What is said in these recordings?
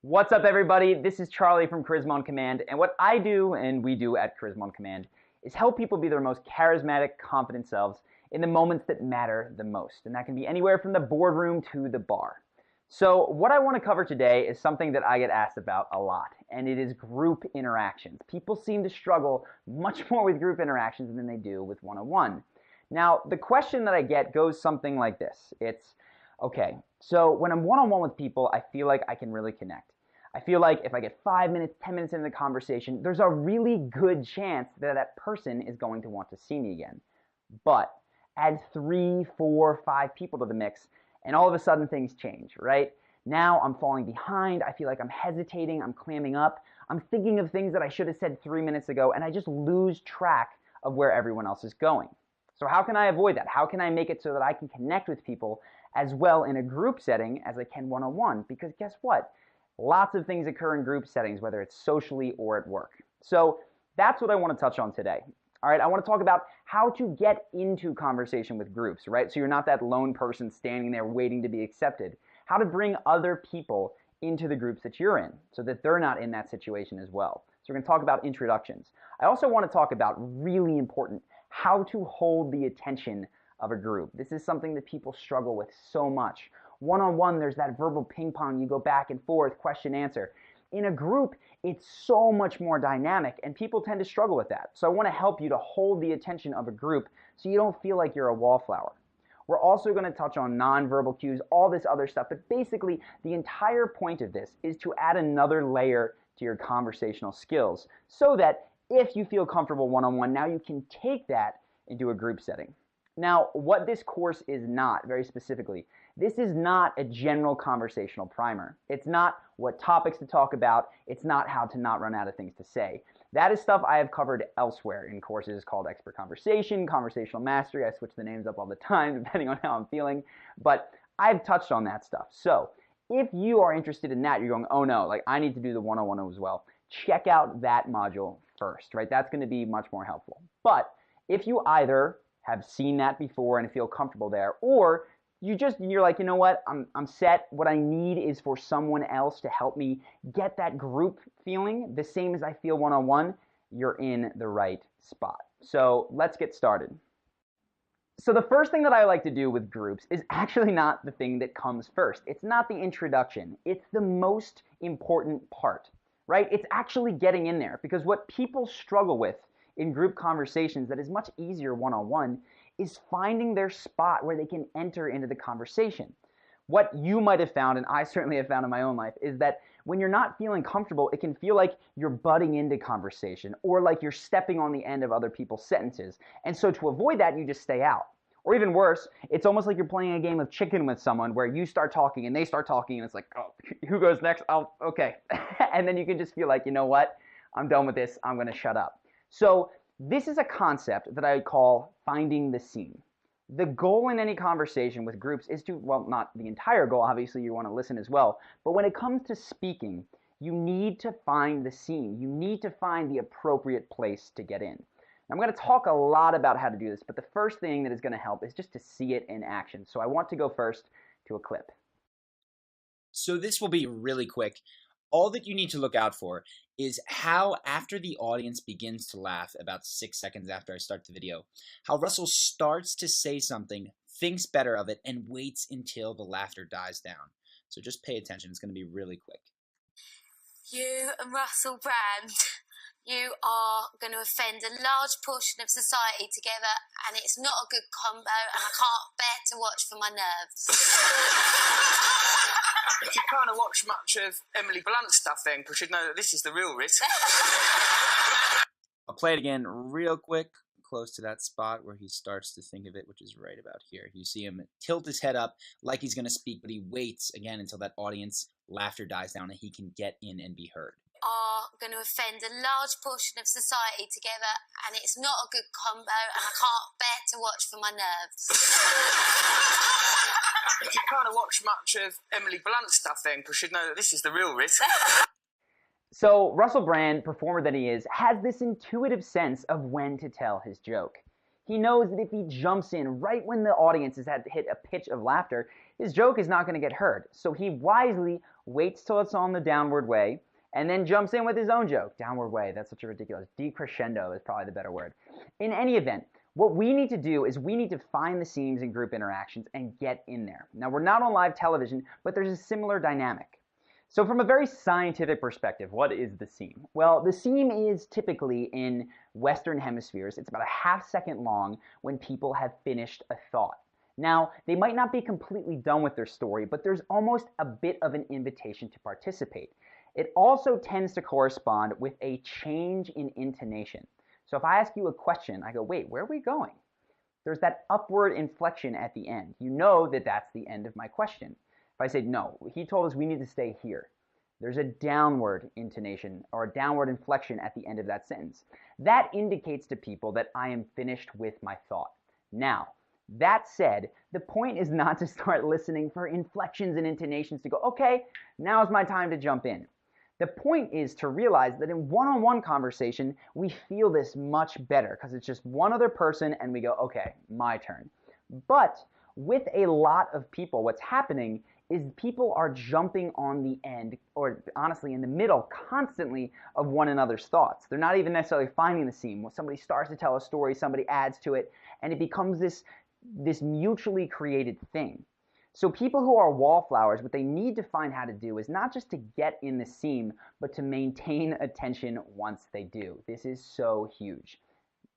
What's up, everybody? This is Charlie from Charisma on Command, and what I do and we do at Charisma on Command is help people be their most charismatic, confident selves in the moments that matter the most, and that can be anywhere from the boardroom to the bar. So what I want to cover today is something that I get asked about a lot, and it is group interactions. People seem to struggle much more with group interactions than they do with one-on-one. Now, the question that I get goes something like this. It's, okay, so when I'm one-on-one with people, I feel like I can really connect. I feel like if I get 5 minutes, 10 minutes into the conversation, there's a really good chance that that person is going to want to see me again. But add 3, 4, 5 people to the mix, and all of a sudden things change, right? Now I'm falling behind, I feel like I'm hesitating, I'm clamming up, I'm thinking of things that I should have said 3 minutes ago, and I just lose track of where everyone else is going. So how can I avoid that? How can I make it so that I can connect with people as well in a group setting as I can one-on-one? Because guess what? Lots of things occur in group settings, whether it's socially or at work. So that's what I want to touch on today. All right, I want to talk about how to get into conversation with groups, right? So you're not that lone person standing there waiting to be accepted. How to bring other people into the groups that you're in so that they're not in that situation as well. So we're going to talk about introductions. I also want to talk about, really important, how to hold the attention of a group. This is something that people struggle with so much. One-on-one, there's that verbal ping pong. You go back and forth, question, answer. In a group, it's so much more dynamic, and people tend to struggle with that. So I want to help you to hold the attention of a group so you don't feel like you're a wallflower. We're also going to touch on nonverbal cues, all this other stuff, but basically the entire point of this is to add another layer to your conversational skills so that if you feel comfortable one-on-one, now you can take that into a group setting. Now, what this course is not, very specifically, this is not a general conversational primer. It's not what topics to talk about. It's not how to not run out of things to say. That is stuff I have covered elsewhere in courses called Expert Conversation, Conversational Mastery. I switch the names up all the time depending on how I'm feeling, but I've touched on that stuff. So if you are interested in that, you're going, oh no, like I need to do the one-on-one as well. Check out that module first, right? That's going to be much more helpful. But if you either have seen that before and feel comfortable there, or you're like, you know what, I'm set. What I need is for someone else to help me get that group feeling the same as I feel one-on-one, you're in the right spot. So let's get started. So the first thing that I like to do with groups is actually not the thing that comes first. It's not the introduction. It's the most important part, right? It's actually getting in there, because what people struggle with in group conversations that is much easier one-on-one is finding their spot where they can enter into the conversation. What you might have found, and I certainly have found in my own life, is that when you're not feeling comfortable, it can feel like you're butting into conversation or like you're stepping on the end of other people's sentences. And so to avoid that, you just stay out. Or even worse, it's almost like you're playing a game of chicken with someone where you start talking and they start talking and it's like, oh, who goes next? Oh, okay. And then you can just feel like, you know what? I'm done with this. I'm going to shut up. So this is a concept that I call finding the scene. The goal in any conversation with groups is to, well, not the entire goal, obviously you want to listen as well, but when it comes to speaking, you need to find the scene. You need to find the appropriate place to get in. I'm going to talk a lot about how to do this, but the first thing that is going to help is just to see it in action. So I want to go first to a clip. So this will be really quick. All that you need to look out for is how, after the audience begins to laugh, about 6 seconds after I start the video, how Russell starts to say something, thinks better of it, and waits until the laughter dies down. So just pay attention. It's going to be really quick. You and Russell Brand, you are going to offend a large portion of society together, and it's not a good combo, and I can't bear to watch for my nerves. If you kind of watch much of Emily Blunt's stuff, then you should know that this is the real risk. I'll play it again real quick, close to that spot where he starts to think of it, which is right about here. You see him tilt his head up like he's going to speak, but he waits again until that audience laughter dies down and he can get in and be heard. Are going to offend a large portion of society together, and it's not a good combo, and I can't bear to watch for my nerves. If you kind of watch much of Emily Blunt's stuff, then you should know that this is the real risk. So Russell Brand, performer that he is, has this intuitive sense of when to tell his joke. He knows that if he jumps in right when the audience has had to hit a pitch of laughter, his joke is not going to get heard. So he wisely waits till it's on the downward way, and then jumps in with his own joke. Downward way, that's such a ridiculous. Decrescendo is probably the better word. In any event, what we need to do is we need to find the seams in group interactions and get in there. Now, we're not on live television, but there's a similar dynamic. So from a very scientific perspective, what is the seam? Well, the seam is typically in Western hemispheres. It's about a half second long when people have finished a thought. Now, they might not be completely done with their story, but there's almost a bit of an invitation to participate. It also tends to correspond with a change in intonation. So if I ask you a question, I go, wait, where are we going? There's that upward inflection at the end. You know that that's the end of my question. If I say, no, he told us we need to stay here. There's a downward intonation or a downward inflection at the end of that sentence. That indicates to people that I am finished with my thought. Now, that said, the point is not to start listening for inflections and intonations to go, okay, now is my time to jump in. The point is to realize that in one-on-one conversation, we feel this much better because it's just one other person and we go, okay, my turn. But with a lot of people, what's happening is people are jumping on the end, or honestly in the middle constantly, of one another's thoughts. They're not even necessarily finding the seam. When somebody starts to tell a story, somebody adds to it, and it becomes this mutually created thing. So people who are wallflowers, what they need to find how to do is not just to get in the seam, but to maintain attention once they do. This is so huge.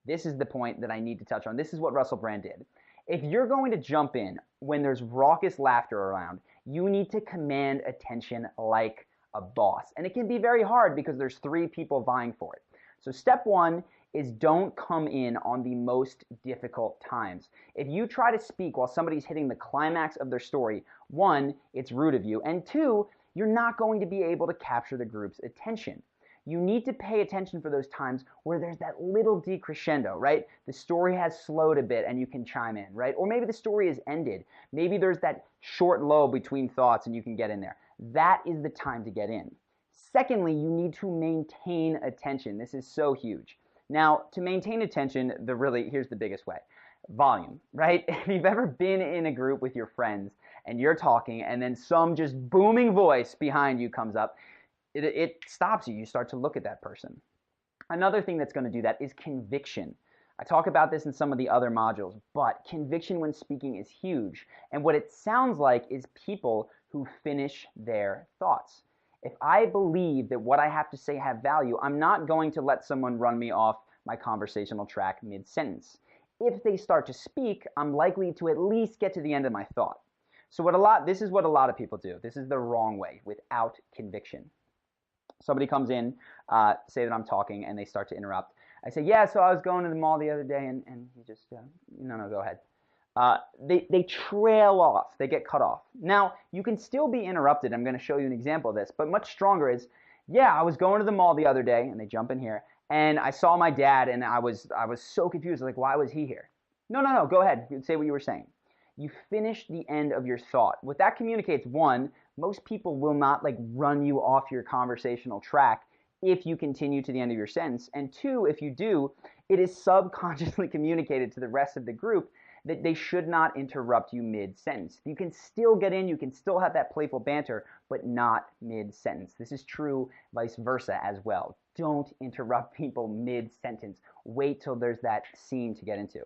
This is the point that I need to touch on. This is what Russell Brand did. If you're going to jump in when there's raucous laughter around, you need to command attention like a boss. And it can be very hard because there's 3 people vying for it. So step 1 is don't come in on the most difficult times. If you try to speak while somebody's hitting the climax of their story, 1, it's rude of you, and 2, you're not going to be able to capture the group's attention. You need to pay attention for those times where there's that little decrescendo, right? The story has slowed a bit and you can chime in, right? Or maybe the story is ended. Maybe there's that short lull between thoughts and you can get in there. That is the time to get in. Secondly, you need to maintain attention. This is so huge. Now, to maintain attention, here's the biggest way. Volume, right? If you've ever been in a group with your friends and you're talking and then some just booming voice behind you comes up, it stops you. You start to look at that person. Another thing that's going to do that is conviction. I talk about this in some of the other modules, but conviction when speaking is huge. And what it sounds like is people who finish their thoughts. If I believe that what I have to say have value, I'm not going to let someone run me off my conversational track mid-sentence. If they start to speak, I'm likely to at least get to the end of my thought. So this is what a lot of people do. This is the wrong way, without conviction. Somebody comes in, say that I'm talking, and they start to interrupt. I say, yeah, so I was going to the mall the other day, and he just, no, go ahead. They trail off. They get cut off. Now, you can still be interrupted. I'm going to show you an example of this, but much stronger is, yeah, I was going to the mall the other day, and they jump in here, and I saw my dad, and I was so confused, like, why was he here? No, go ahead. Say what you were saying. You finish the end of your thought. What that communicates, 1, most people will not run you off your conversational track if you continue to the end of your sentence. And 2, if you do, it is subconsciously communicated to the rest of the group that they should not interrupt you mid-sentence. You can still get in, you can still have that playful banter, but not mid-sentence. This is true vice versa as well. Don't interrupt people mid-sentence. Wait till there's that scene to get into.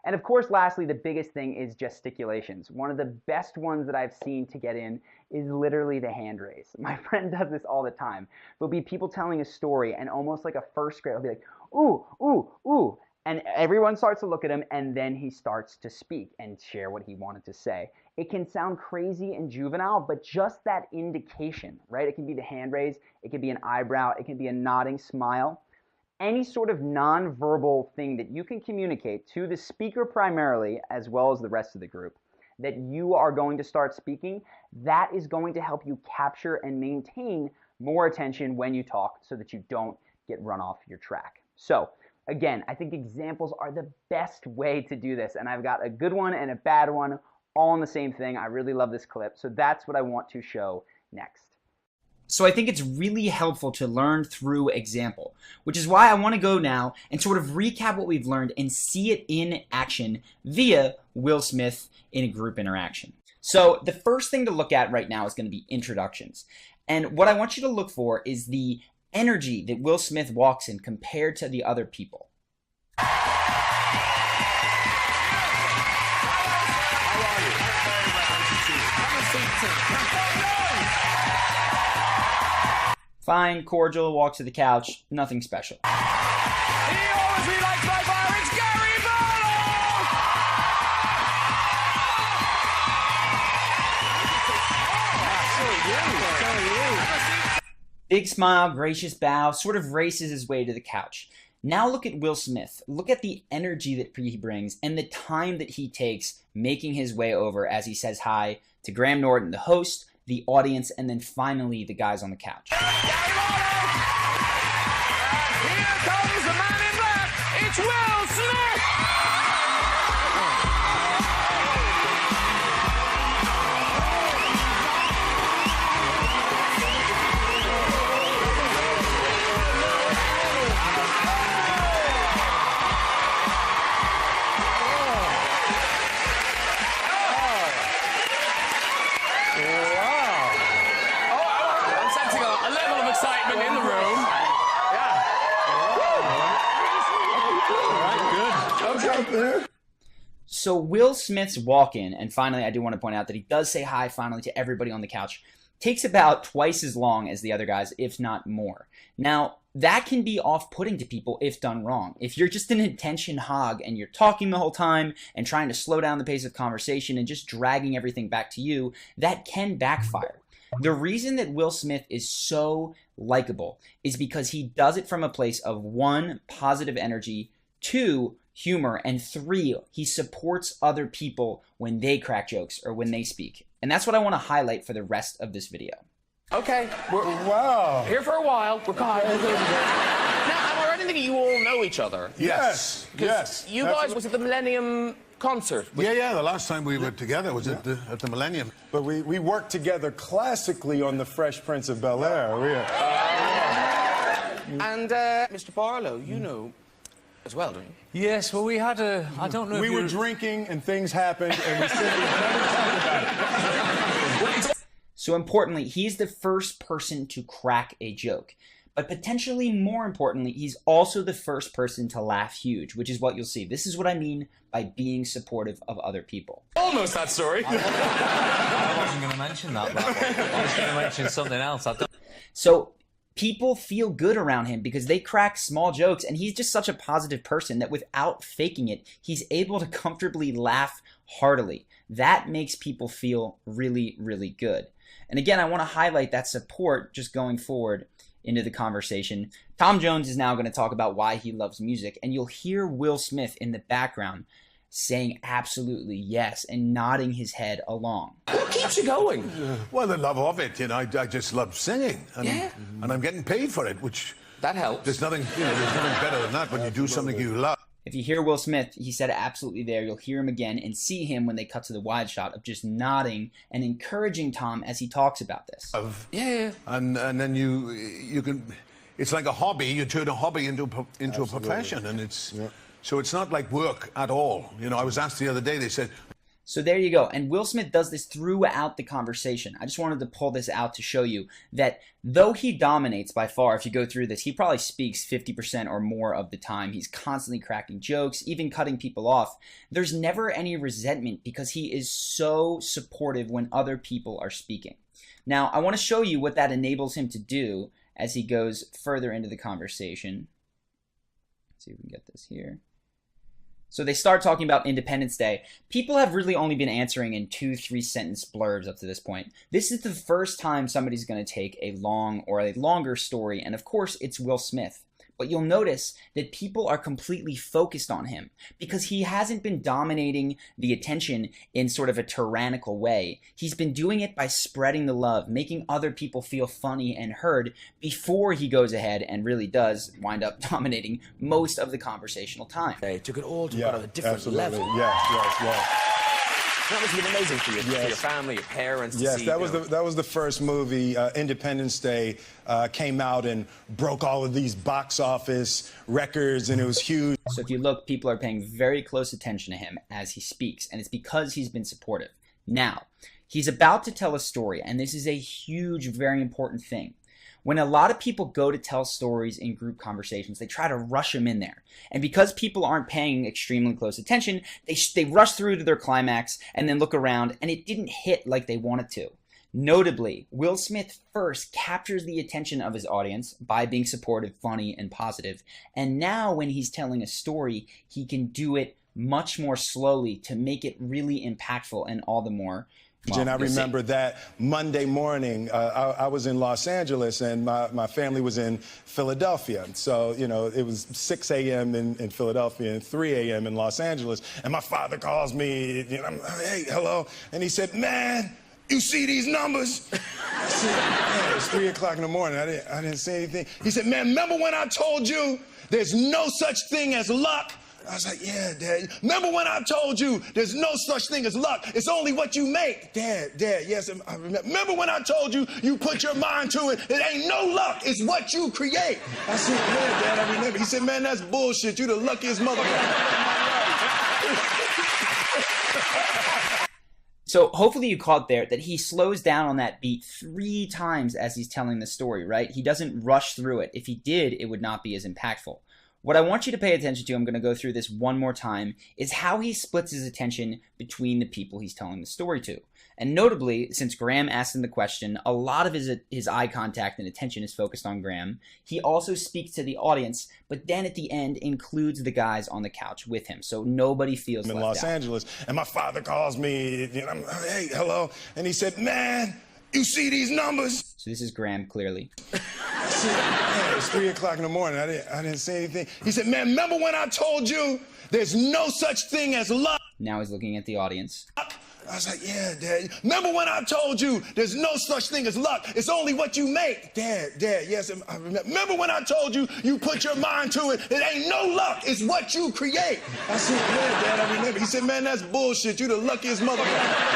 And of course, lastly, the biggest thing is gesticulations. One of the best ones that I've seen to get in is literally the hand raise. My friend does this all the time. There'll be people telling a story, and almost like a first grade, he'll be like, ooh, ooh, ooh. And everyone starts to look at him, and then he starts to speak and share what he wanted to say. It can sound crazy and juvenile, but just that indication, right? It can be the hand raise, it can be an eyebrow, it can be a nodding smile. Any sort of nonverbal thing that you can communicate to the speaker primarily, as well as the rest of the group, that you are going to start speaking, that is going to help you capture and maintain more attention when you talk so that you don't get run off your track. So, again, I think examples are the best way to do this, and I've got a good one and a bad one all in the same thing. I really love this clip, so that's what I want to show next. So I think it's really helpful to learn through example, which is why I want to go now and sort of recap what we've learned and see it in action via Will Smith in a group interaction. So the first thing to look at right now is going to be introductions. And what I want you to look for is the energy that Will Smith walks in compared to the other people. Fine, cordial, walks to the couch, nothing special. He always likes my fire, it's Gary Barlow! Big smile, gracious bow, sort of races his way to the couch. Now look at Will Smith. Look at the energy that he brings and the time that he takes making his way over as he says hi to Graham Norton, the host, the audience, and then finally the guys on the couch. Here comes the man in black, it's Will Smith! Excitement in the room. Yeah. All right, good. Okay. So Will Smith's walk-in, and finally I do want to point out that he does say hi finally to everybody on the couch, takes about twice as long as the other guys, if not more. Now, that can be off-putting to people if done wrong. If you're just an attention hog and you're talking the whole time and trying to slow down the pace of conversation and just dragging everything back to you, that can backfire. The reason that Will Smith is so likable is because he does it from a place of 1, positive energy, 2, humor, and 3, he supports other people when they crack jokes or when they speak. And that's what I want to highlight for the rest of this video. Okay, we're here for a while. We're now, am I right in thinking you all know each other? Yes. Yes. You guys was at the Millennium concert. Yeah. The last time we were together was at the Millennium. But we worked together classically on The Fresh Prince of Bel-Air. And Mr. Barlow, you know as well, don't you? Yes, well, we had a... I don't know We if were drinking and things happened and we simply never talked about it. So importantly, he's the first person to crack a joke. But potentially more importantly, he's also the first person to laugh huge, which is what you'll see. This is what I mean by being supportive of other people. Almost that story. I wasn't going to mention that one. I was going to mention something else. So people feel good around him because they crack small jokes, and he's just such a positive person that without faking it, he's able to comfortably laugh heartily. That makes people feel really, really good. And again, I want to highlight that support just going forward into the conversation. Tom Jones is now going to talk about why he loves music, and you'll hear Will Smith in the background saying absolutely yes and nodding his head along. What keeps you going? Well, the love of it, I just love singing. And I'm getting paid for it, which... That helps. There's nothing better than that when you do something you love. If you hear Will Smith, he said absolutely there. You'll hear him again and see him when they cut to the wide shot of just nodding and encouraging Tom as he talks about this. Yeah. And then you can... It's like a hobby. You turn a hobby into a profession, and it's... Yeah. So it's not like work at all. I was asked the other day, they said... So there you go. And Will Smith does this throughout the conversation. I just wanted to pull this out to show you that though he dominates by far, if you go through this, he probably speaks 50% or more of the time. He's constantly cracking jokes, even cutting people off. There's never any resentment because he is so supportive when other people are speaking. Now, I want to show you what that enables him to do as he goes further into the conversation. Let's see if we can get this here. So they start talking about Independence Day. People have really only been answering in 2-3 sentence blurbs up to this point. This is the first time somebody's going to take a long or a longer story, and of course it's Will Smith. But you'll notice that people are completely focused on him because he hasn't been dominating the attention in sort of a tyrannical way. He's been doing it by spreading the love, making other people feel funny and heard before he goes ahead and really does wind up dominating most of the conversational time. They took it all to a different level. Yes. That must have been amazing for you, for your family, your parents. Yes, to see, that was the first movie. Independence Day came out and broke all of these box office records, and it was huge. So if you look, people are paying very close attention to him as he speaks, and it's because he's been supportive. Now, He's about to tell a story, and this is a huge, very important thing. When a lot of people go to tell stories in group conversations, they try to rush them in there. And because people aren't paying extremely close attention, they rush through to their climax and then look around, and it didn't hit like they wanted to. Notably, Will Smith first captures the attention of his audience by being supportive, funny, and positive. And now when he's telling a story, he can do it much more slowly to make it really impactful and all the more. And I remember that Monday morning, I was in Los Angeles and my family was in Philadelphia. So, you know, it was 6 a.m. in Philadelphia and 3 a.m. in Los Angeles. And my father calls me, you know, hey, hello. And he said, man, you see these numbers? I said, yeah, it's 3 o'clock in the morning. I didn't say anything. He said, man, remember when I told you there's no such thing as luck? I was like, yeah, Dad. Remember when I told you there's no such thing as luck? It's only what you make. Dad, yes, I remember. Remember when I told you you put your mind to it? It ain't no luck. It's what you create. I said, yeah, Dad, I remember. He said, man, that's bullshit. You the luckiest motherfucker. So hopefully you caught there that he slows down on that beat 3 times as he's telling the story, right? He doesn't rush through it. If he did, it would not be as impactful. What I want you to pay attention to, I'm going to go through this one more time, is how he splits his attention between the people he's telling the story to. And notably, since Graham asked him the question, a lot of his eye contact and attention is focused on Graham. He also speaks to the audience, but then at the end includes the guys on the couch with him, so nobody feels left out. In Los Angeles, and my father calls me, you know, hey, hello, and he said, man, you see these numbers? So this is Graham, clearly. I said, yeah, it's 3 o'clock in the morning. I didn't say anything. He said, man, remember when I told you there's no such thing as luck? Now he's looking at the audience. I was like, yeah, Dad. Remember when I told you there's no such thing as luck? It's only what you make. Dad, yes, I remember. Remember when I told you you put your mind to it? It ain't no luck. It's what you create. I said, yeah, Dad, I remember. He said, man, that's bullshit. You the luckiest motherfucker.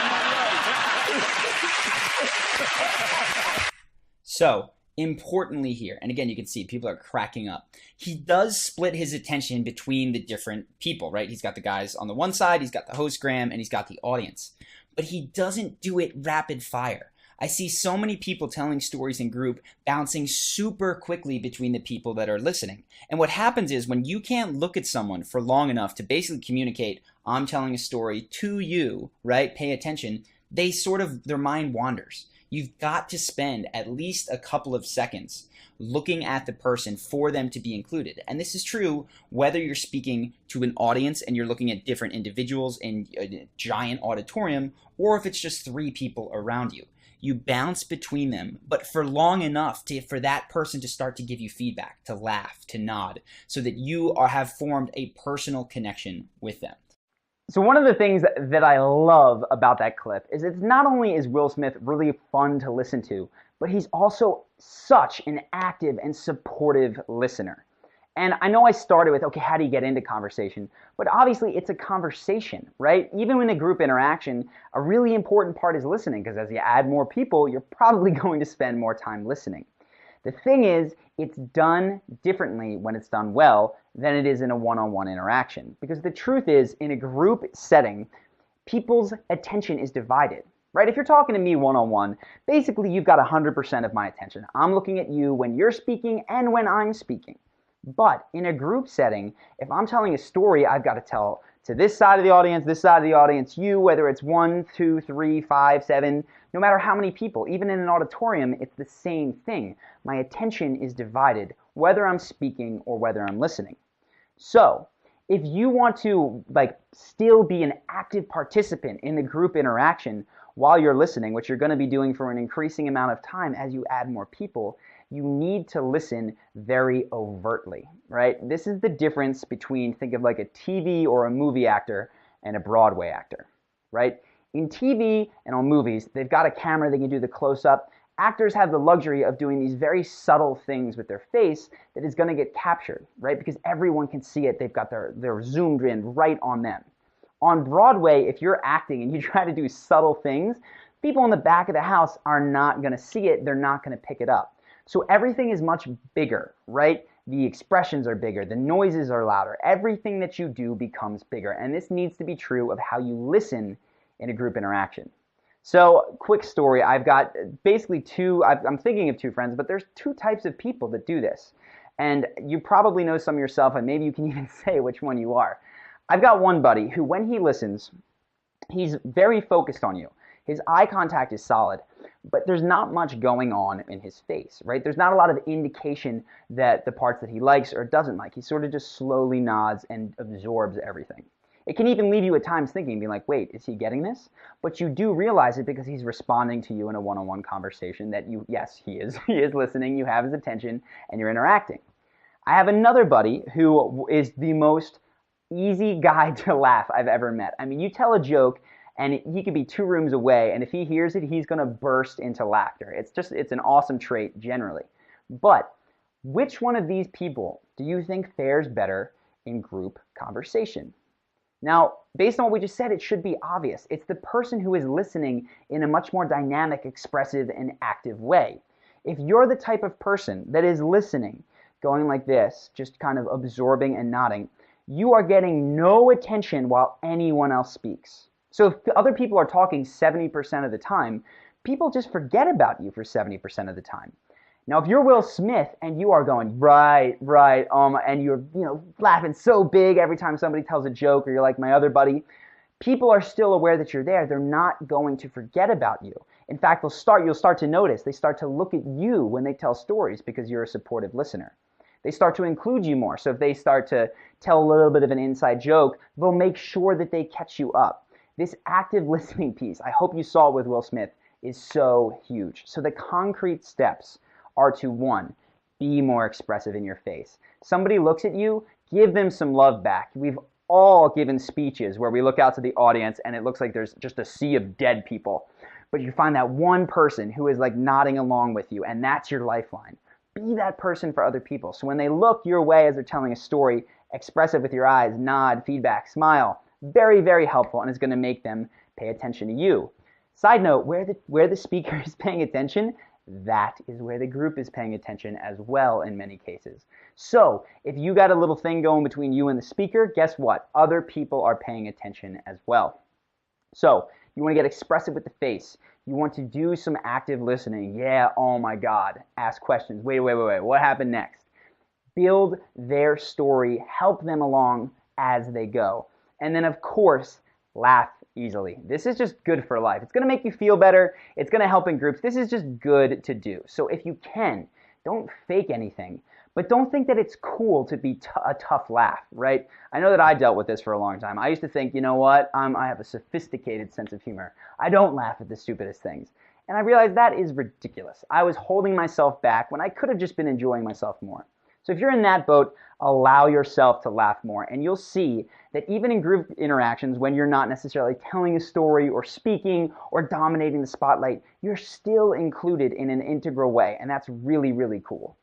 So, importantly here, and again, you can see people are cracking up. He does split his attention between the different people, right? He's got the guys on the one side, he's got the host Graham, and he's got the audience. But he doesn't do it rapid fire. I see so many people telling stories in group bouncing super quickly between the people that are listening. And what happens is when you can't look at someone for long enough to basically communicate, I'm telling a story to you, right? Pay attention. Their mind wanders. You've got to spend at least a couple of seconds looking at the person for them to be included. And this is true whether you're speaking to an audience and you're looking at different individuals in a giant auditorium, or if it's just 3 people around you. You bounce between them, but for long enough for that person to start to give you feedback, to laugh, to nod, so that you have formed a personal connection with them. So one of the things that I love about that clip is it's not only is Will Smith really fun to listen to, but he's also such an active and supportive listener. And I know I started with, okay, how do you get into conversation? But obviously it's a conversation, right? Even in a group interaction, a really important part is listening, because as you add more people, you're probably going to spend more time listening. The thing is, it's done differently when it's done well than it is in a one-on-one interaction. Because the truth is, in a group setting, people's attention is divided, right? If you're talking to me one-on-one, basically you've got 100% of my attention. I'm looking at you when you're speaking and when I'm speaking. But in a group setting, if I'm telling a story, I've got to tell to this side of the audience, you, whether it's 1, 2, 3, 5, 7, no matter how many people. Even in an auditorium, it's the same thing. My attention is divided, whether I'm speaking or whether I'm listening. So, if you want to still be an active participant in the group interaction while you're listening, which you're going to be doing for an increasing amount of time as you add more people, you need to listen very overtly, right? This is the difference between, think of like a TV or a movie actor and a Broadway actor, right? In TV and on movies, they've got a camera, they can do the close-up. Actors have the luxury of doing these very subtle things with their face that is going to get captured, right? Because everyone can see it. They've got they're zoomed in right on them. On Broadway, if you're acting and you try to do subtle things, people in the back of the house are not going to see it. They're not going to pick it up. So everything is much bigger, right? The expressions are bigger. The noises are louder. Everything that you do becomes bigger. And this needs to be true of how you listen in a group interaction. So, quick story. I've got basically I'm thinking of two friends, but there's two types of people that do this. And you probably know some yourself, and maybe you can even say which one you are. I've got one buddy who, when he listens, he's very focused on you. His eye contact is solid, but there's not much going on in his face, right? There's not a lot of indication that the parts that he likes or doesn't like. He sort of just slowly nods and absorbs everything. It can even leave you at times thinking, being like, wait, is he getting this? But you do realize it because he's responding to you in a one-on-one conversation that yes, he is listening, you have his attention, and you're interacting. I have another buddy who is the most easy guy to laugh I've ever met. I mean, you tell a joke and he could be 2 rooms away, and if he hears it, he's going to burst into laughter. It's an awesome trait generally. But which one of these people do you think fares better in group conversation? Now, based on what we just said, it should be obvious. It's the person who is listening in a much more dynamic, expressive, and active way. If you're the type of person that is listening, going like this, just kind of absorbing and nodding, you are getting no attention while anyone else speaks. So if other people are talking 70% of the time, people just forget about you for 70% of the time. Now, if you're Will Smith and you are going, right, and you're laughing so big every time somebody tells a joke, or you're like my other buddy, people are still aware that you're there. They're not going to forget about you. In fact, you'll start to notice, they start to look at you when they tell stories because you're a supportive listener. They start to include you more. So if they start to tell a little bit of an inside joke, they'll make sure that they catch you up. This active listening piece, I hope you saw it with Will Smith, is so huge. So the concrete steps are to 1, be more expressive in your face. Somebody looks at you, give them some love back. We've all given speeches where we look out to the audience and it looks like there's just a sea of dead people. But you find that one person who is like nodding along with you, and that's your lifeline. Be that person for other people. So when they look your way as they're telling a story, expressive with your eyes, nod, feedback, smile. Very, very helpful, and it's going to make them pay attention to you. Side note, where the speaker is paying attention, that is where the group is paying attention as well in many cases. So if you got a little thing going between you and the speaker, guess what? Other people are paying attention as well. So you want to get expressive with the face. You want to do some active listening. Yeah, oh my God. Ask questions. Wait. What happened next? Build their story. Help them along as they go. And then, of course, laugh easily. This is just good for life. It's going to make you feel better. It's going to help in groups. This is just good to do. So if you can, don't fake anything. But don't think that it's cool to be a tough laugh, right? I know that I dealt with this for a long time. I used to think, you know what? I have a sophisticated sense of humor. I don't laugh at the stupidest things. And I realized that is ridiculous. I was holding myself back when I could have just been enjoying myself more. So if you're in that boat, allow yourself to laugh more. And you'll see that even in group interactions, when you're not necessarily telling a story or speaking or dominating the spotlight, you're still included in an integral way. And that's really, really cool.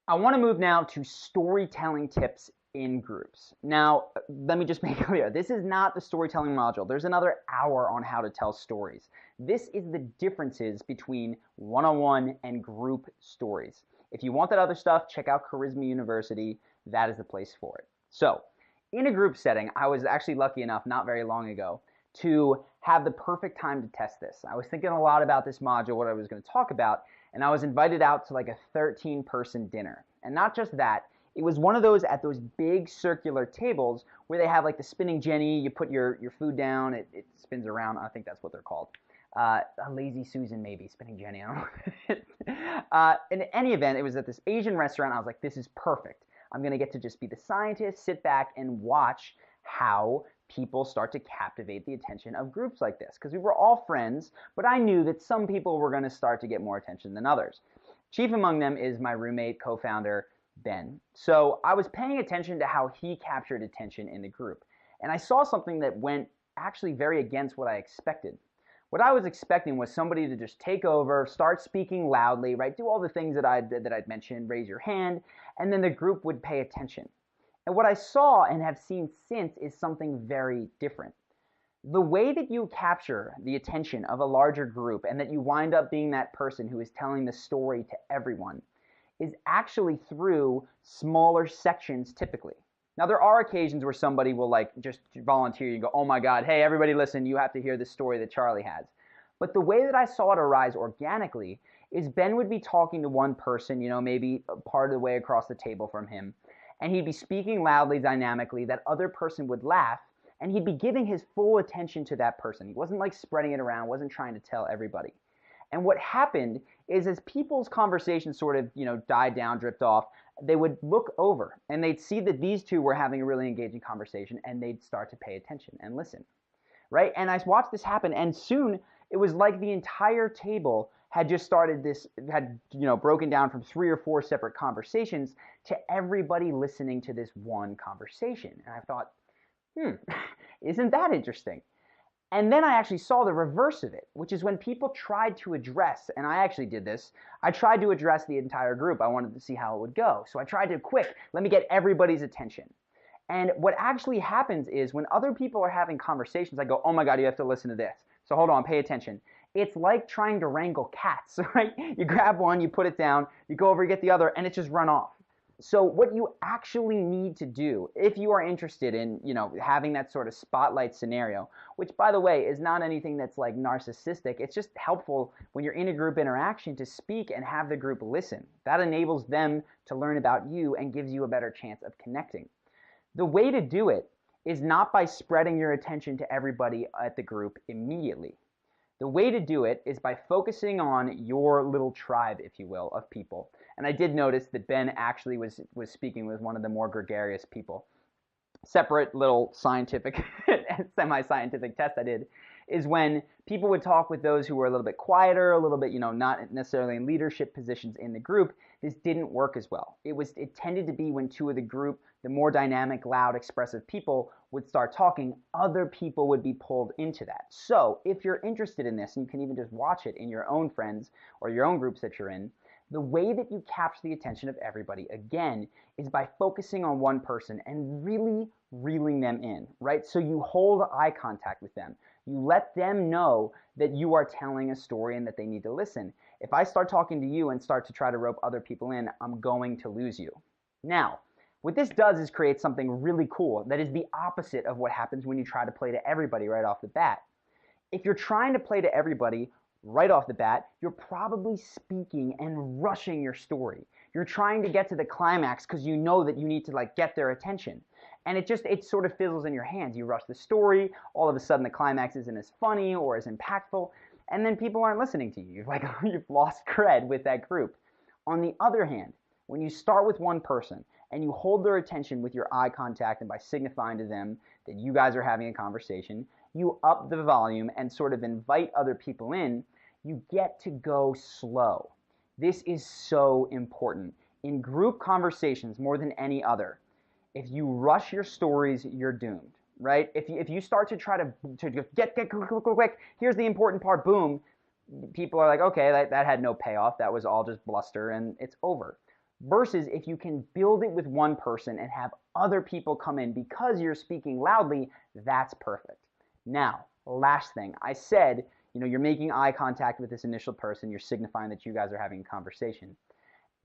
I want to move now to storytelling tips in groups. Now, let me just make clear, this is not the storytelling module. There's another hour on how to tell stories. This is the differences between one-on-one and group stories. If you want that other stuff, check out Charisma University. That is the place for it. So, in a group setting, I was actually lucky enough not very long ago to have the perfect time to test this. I was thinking a lot about this module, what I was going to talk about, and I was invited out to like a 13-person dinner. And not just that, it was one of those at those big circular tables where they have like the spinning Jenny, you put your food down, it spins around. I think that's what they're called. A Lazy Susan maybe, spinning Jenny, I don't know. In any event, it was at this Asian restaurant. I was like, this is perfect. I'm going to get to just be the scientist, sit back and watch how people start to captivate the attention of groups like this. Because we were all friends, but I knew that some people were going to start to get more attention than others. Chief among them is my roommate, co-founder, Ben. So I was paying attention to how he captured attention in the group. And I saw something that went actually very against what I expected. What I was expecting was somebody to just take over, start speaking loudly, right? Do all the things that I'd mentioned, raise your hand, and then the group would pay attention. And what I saw and have seen since is something very different. The way that you capture the attention of a larger group and that you wind up being that person who is telling the story to everyone is actually through smaller sections typically. Now, there are occasions where somebody will like just volunteer you and go, oh my God, hey, everybody listen, you have to hear this story that Charlie has. But the way that I saw it arise organically is Ben would be talking to one person, maybe part of the way across the table from him, and he'd be speaking loudly, dynamically, that other person would laugh, and he'd be giving his full attention to that person. He wasn't like spreading it around, wasn't trying to tell everybody. And what happened is as people's conversations sort of, died down, drift off, they would look over and they'd see that these two were having a really engaging conversation, and they'd start to pay attention and listen, right? And I watched this happen, and soon it was like the entire table had just started this, had, broken down from 3 or 4 separate conversations to everybody listening to this one conversation. And I thought, isn't that interesting? And then I actually saw the reverse of it, which is when people tried to address, and I actually did this, I tried to address the entire group. I wanted to see how it would go. So I tried to, let me get everybody's attention. And what actually happens is when other people are having conversations, I go, oh my God, you have to listen to this. So hold on, pay attention. It's like trying to wrangle cats, right? You grab one, you put it down, you go over, you get the other, and it just run off. So what you actually need to do, if you are interested in, having that sort of spotlight scenario, which by the way is not anything that's like narcissistic, it's just helpful when you're in a group interaction to speak and have the group listen. That enables them to learn about you and gives you a better chance of connecting. The way to do it is not by spreading your attention to everybody at the group immediately. The way to do it is by focusing on your little tribe, if you will, of people. And I did notice that Ben actually was speaking with one of the more gregarious people. Separate little scientific, semi-scientific test I did is when people would talk with those who were a little bit quieter, a little bit, not necessarily in leadership positions in the group, this didn't work as well. It tended to be when two of the group, the more dynamic, loud, expressive people would start talking, other people would be pulled into that. So if you're interested in this, and you can even just watch it in your own friends or your own groups that you're in, the way that you capture the attention of everybody, again, is by focusing on one person and really reeling them in, right? So you hold eye contact with them. You let them know that you are telling a story and that they need to listen. If I start talking to you and start to try to rope other people in, I'm going to lose you. Now, what this does is create something really cool that is the opposite of what happens when you try to play to everybody right off the bat. If you're trying to play to everybody right off the bat, you're probably speaking and rushing your story. You're trying to get to the climax because you know that you need to get their attention. And it sort of fizzles in your hands. You rush the story, all of a sudden the climax isn't as funny or as impactful, and then people aren't listening to you. You've lost cred with that group. On the other hand, when you start with one person and you hold their attention with your eye contact and by signifying to them that you guys are having a conversation, you up the volume and sort of invite other people in, you get to go slow. This is so important. In group conversations, more than any other, if you rush your stories, you're doomed, right? If you start to try to get quick, here's the important part, boom, people are like, okay, that had no payoff, that was all just bluster, and it's over. Versus if you can build it with one person and have other people come in because you're speaking loudly, that's perfect. Now, last thing, I said, you're making eye contact with this initial person, you're signifying that you guys are having a conversation.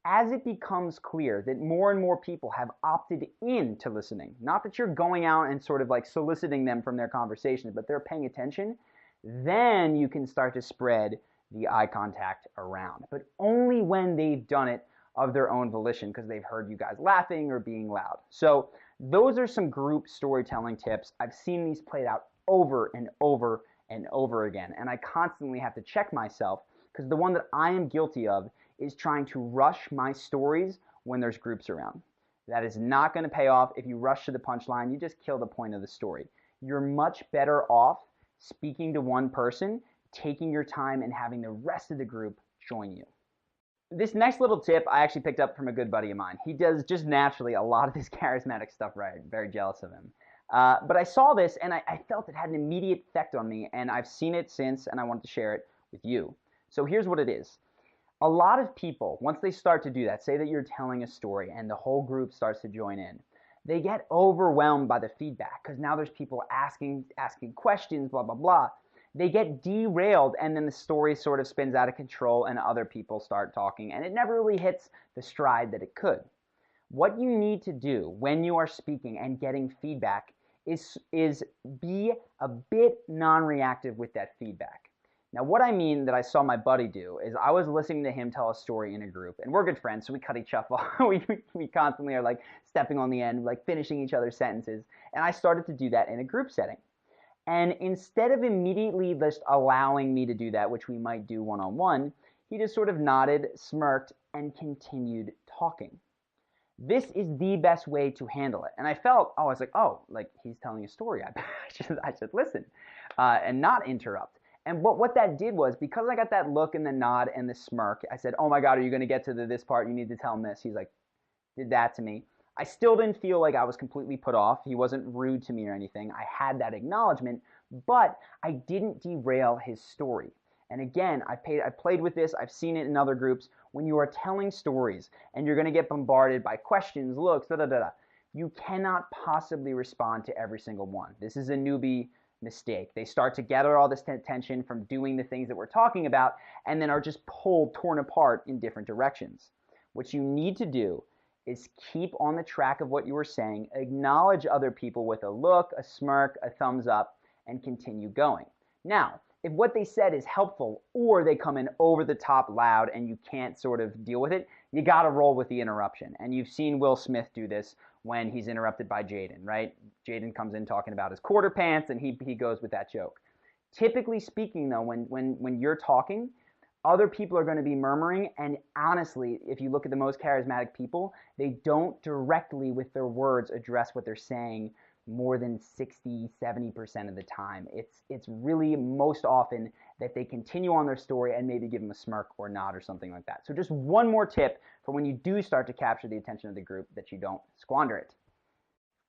As it becomes clear that more and more people have opted in to listening, not that you're going out and sort of soliciting them from their conversations, but they're paying attention, then you can start to spread the eye contact around. But only when they've done it of their own volition because they've heard you guys laughing or being loud. So those are some group storytelling tips. I've seen these played out over and over and over again, and I constantly have to check myself because the one that I am guilty of is trying to rush my stories when there's groups around. That is not going to pay off. If you rush to the punchline, you just kill the point of the story. You're much better off speaking to one person, taking your time, and having the rest of the group join you. This next little tip I actually picked up from a good buddy of mine. He does just naturally a lot of this charismatic stuff right. Very jealous of him. But I saw this and I felt it had an immediate effect on me, and I've seen it since, and I wanted to share it with you. So here's what it is. A lot of people, once they start to do that, say that you're telling a story and the whole group starts to join in, they get overwhelmed by the feedback because now there's people asking questions, blah, blah, blah. They get derailed, and then the story sort of spins out of control and other people start talking, and it never really hits the stride that it could. What you need to do when you are speaking and getting feedback is be a bit non-reactive with that feedback. Now, what I mean that I saw my buddy do is I was listening to him tell a story in a group, and we're good friends, so we cut each other off. we constantly are like stepping on the end, like finishing each other's sentences, and I started to do that in a group setting. And instead of immediately just allowing me to do that, which we might do one-on-one, he just sort of nodded, smirked, and continued talking. This is the best way to handle it. And I was like, oh, like he's telling a story. I should listen and not interrupt. And what that did was, because I got that look and the nod and the smirk, I said, oh my God, are you going to get to this part? You need to tell him this. He's like, did that to me. I still didn't feel like I was completely put off. He wasn't rude to me or anything. I had that acknowledgement, but I didn't derail his story. And again, I played with this. I've seen it in other groups. When you are telling stories and you're going to get bombarded by questions, looks, you cannot possibly respond to every single one. This is a newbie mistake. They start to gather all this attention from doing the things that we're talking about and then are just torn apart in different directions. What you need to do is keep on the track of what you were saying, acknowledge other people with a look, a smirk, a thumbs up, and continue going. Now, if what they said is helpful or they come in over the top loud and you can't sort of deal with it, you got to roll with the interruption. And you've seen Will Smith do this when he's interrupted by Jaden, right? Jaden comes in talking about his quarter pants and he goes with that joke. Typically speaking, though, when you're talking, other people are going to be murmuring, and honestly, if you look at the most charismatic people, they don't directly with their words address what they're saying more than 60-70% of the time. It's really most often that they continue on their story and maybe give them a smirk or nod or something like that. So just one more tip for when you do start to capture the attention of the group, that you don't squander it.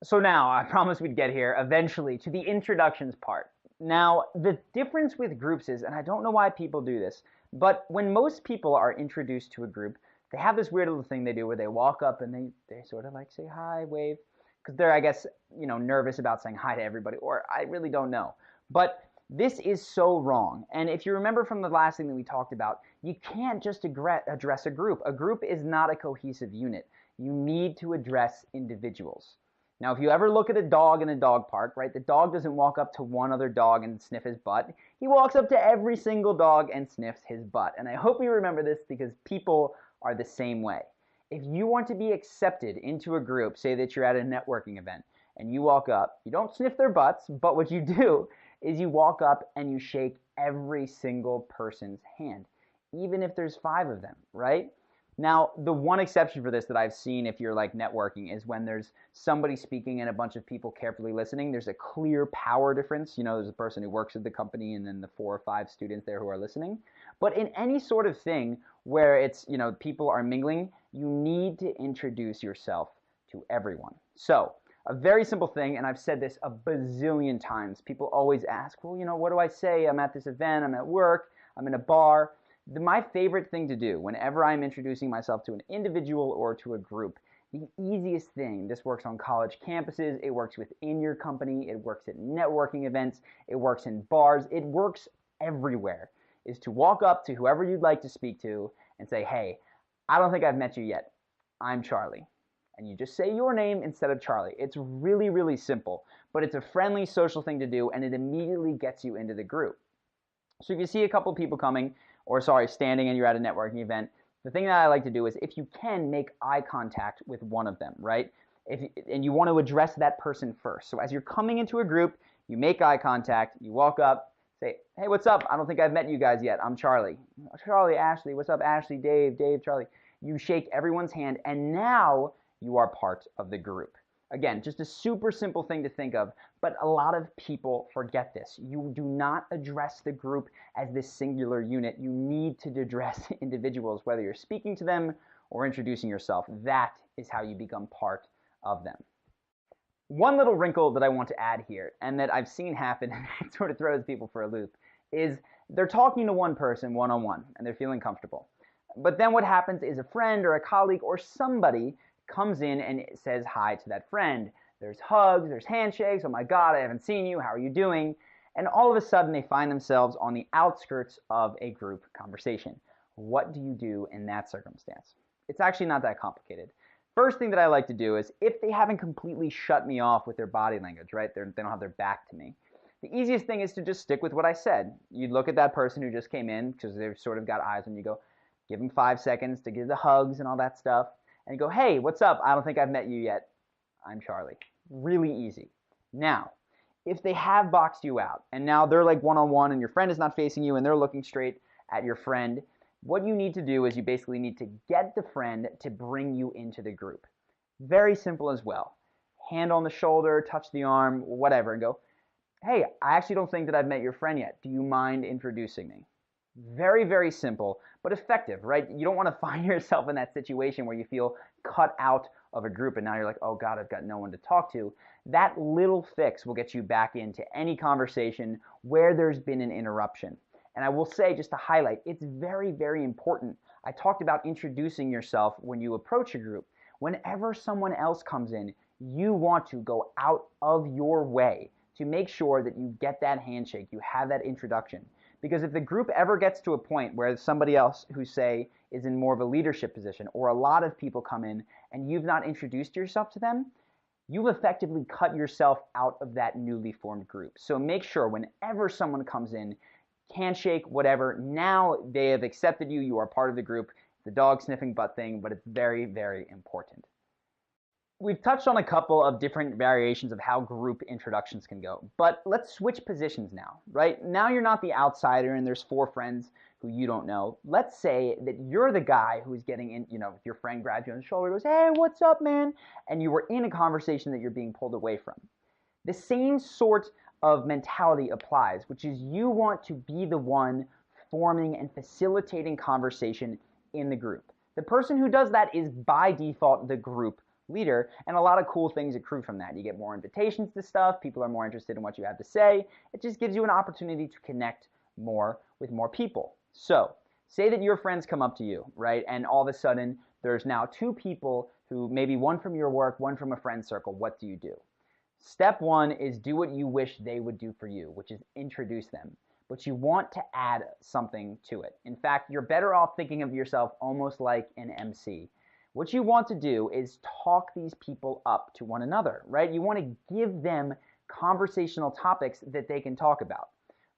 So now, I promised we'd get here eventually to the introductions part. Now, the difference with groups is, and I don't know why people do this, but when most people are introduced to a group, they have this weird little thing they do where they walk up and they sort of like say hi, wave, because they're, I guess, nervous about saying hi to everybody, or I really don't know. But this is so wrong. And if you remember from the last thing that we talked about, you can't just address a group. A group is not a cohesive unit. You need to address individuals. Now, if you ever look at a dog in a dog park, right, the dog doesn't walk up to one other dog and sniff his butt. He walks up to every single dog and sniffs his butt. And I hope you remember this, because people are the same way. If you want to be accepted into a group, say that you're at a networking event, and you walk up, you don't sniff their butts, but what you do is you walk up and you shake every single person's hand, even if there's 5 of them, right? Now, the one exception for this that I've seen if you're like networking is when there's somebody speaking and a bunch of people carefully listening. There's a clear power difference. There's a person who works at the company and then the 4 or 5 students there who are listening. But in any sort of thing where it's, people are mingling, you need to introduce yourself to everyone. So, a very simple thing, and I've said this a bazillion times. People always ask, well, what do I say? I'm at this event, I'm at work, I'm in a bar. My favorite thing to do whenever I'm introducing myself to an individual or to a group, the easiest thing, this works on college campuses, it works within your company, it works at networking events, it works in bars, it works everywhere, is to walk up to whoever you'd like to speak to and say, hey, I don't think I've met you yet. I'm Charlie. And you just say your name instead of Charlie. It's really, really simple, but it's a friendly social thing to do, and it immediately gets you into the group. So if you see a couple people coming, standing and you're at a networking event, the thing that I like to do is, if you can, make eye contact with one of them, right? And you want to address that person first. So as you're coming into a group, you make eye contact, you walk up, say, hey, what's up? I don't think I've met you guys yet. I'm Charlie. Charlie, Ashley. What's up, Ashley? Dave, Charlie. You shake everyone's hand, and now you are part of the group. Again, just a super simple thing to think of, but a lot of people forget this. You do not address the group as this singular unit. You need to address individuals, whether you're speaking to them or introducing yourself. That is how you become part of them. One little wrinkle that I want to add here, and that I've seen happen, and it sort of throws people for a loop, is they're talking to one person one-on-one, and they're feeling comfortable. But then what happens is a friend or a colleague or somebody comes in and says hi to that friend. There's hugs, there's handshakes, oh my God, I haven't seen you, how are you doing? And all of a sudden they find themselves on the outskirts of a group conversation. What do you do in that circumstance? It's actually not that complicated. First thing that I like to do is, if they haven't completely shut me off with their body language, right? They don't have their back to me. The easiest thing is to just stick with what I said. You look at that person who just came in, because they've sort of got eyes on you, go, give them 5 seconds to give the hugs and all that stuff, and you go, hey, what's up? I don't think I've met you yet. I'm Charlie. Really easy. Now, if they have boxed you out, and now they're like one-on-one and your friend is not facing you and they're looking straight at your friend, what you need to do is you basically need to get the friend to bring you into the group. Very simple as well. Hand on the shoulder, touch the arm, whatever, and go, hey, I actually don't think that I've met your friend yet. Do you mind introducing me? Very, very simple, but effective, right? You don't want to find yourself in that situation where you feel cut out of a group and now you're like, oh God, I've got no one to talk to. That little fix will get you back into any conversation where there's been an interruption. And I will say, just to highlight, it's very, very important. I talked about introducing yourself when you approach a group. Whenever someone else comes in, you want to go out of your way to make sure that you get that handshake, you have that introduction. Because if the group ever gets to a point where somebody else who, say, is in more of a leadership position, or a lot of people come in and you've not introduced yourself to them, you've effectively cut yourself out of that newly formed group. So make sure whenever someone comes in, handshake, whatever, now they have accepted you, you are part of the group. The dog sniffing butt thing, but it's very, very important. We've touched on a couple of different variations of how group introductions can go, but let's switch positions now, right? Now you're not the outsider and there's 4 friends who you don't know. Let's say that you're the guy who's getting in, your friend grabs you on the shoulder, goes, hey, what's up, man? And you were in a conversation that you're being pulled away from. The same sort of mentality applies, which is you want to be the one forming and facilitating conversation in the group. The person who does that is by default the group leader, and a lot of cool things accrue from that. You get more invitations to stuff, people are more interested in what you have to say. It just gives you an opportunity to connect more with more people. So, say that your friends come up to you, right, and all of a sudden there's now 2 people who, maybe one from your work, one from a friend circle. What do you do? Step 1 is do what you wish they would do for you, which is introduce them. But you want to add something to it. In fact, you're better off thinking of yourself almost like an MC. What you want to do is talk these people up to one another, right? You want to give them conversational topics that they can talk about.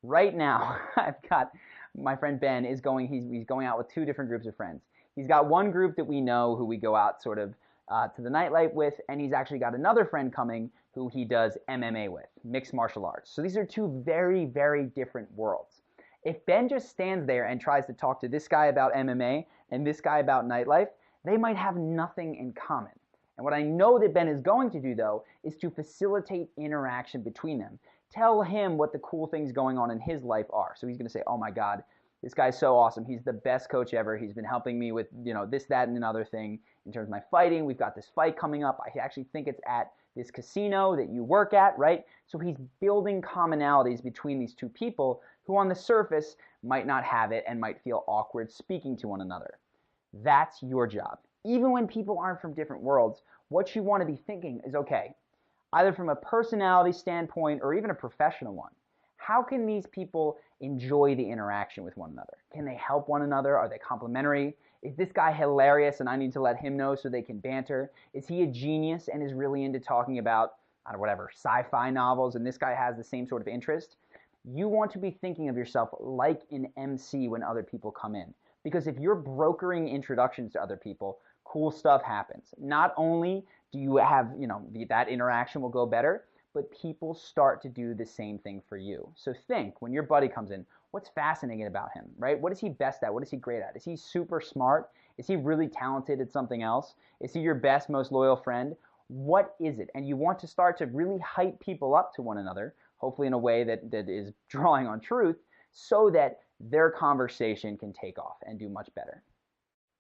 Right now, I've got my friend Ben he's going out with 2 different groups of friends. He's got one group that we know who we go out sort of to the nightlife with, and he's actually got another friend coming who he does MMA with, mixed martial arts. So these are 2 very, very different worlds. If Ben just stands there and tries to talk to this guy about MMA and this guy about nightlife, they might have nothing in common. And what I know that Ben is going to do, though, is to facilitate interaction between them. Tell him what the cool things going on in his life are. So he's going to say, oh my God, this guy's so awesome. He's the best coach ever. He's been helping me with, this, that, and another thing in terms of my fighting. We've got this fight coming up. I actually think it's at this casino that you work at, right? So he's building commonalities between these 2 people who on the surface might not have it and might feel awkward speaking to one another. That's your job. Even when people aren't from different worlds, what you want to be thinking is, okay, either from a personality standpoint or even a professional one, how can these people enjoy the interaction with one another? Can they help one another? Are they complementary? Is this guy hilarious and I need to let him know so they can banter? Is he a genius and is really into talking about, whatever, sci-fi novels, and this guy has the same sort of interest? You want to be thinking of yourself like an MC when other people come in. Because if you're brokering introductions to other people, cool stuff happens. Not only do you have, that interaction will go better, but people start to do the same thing for you. So think, when your buddy comes in, what's fascinating about him, right? What is he best at? What is he great at? Is he super smart? Is he really talented at something else? Is he your best, most loyal friend? What is it? And you want to start to really hype people up to one another, hopefully in a way that is drawing on truth, so that their conversation can take off and do much better.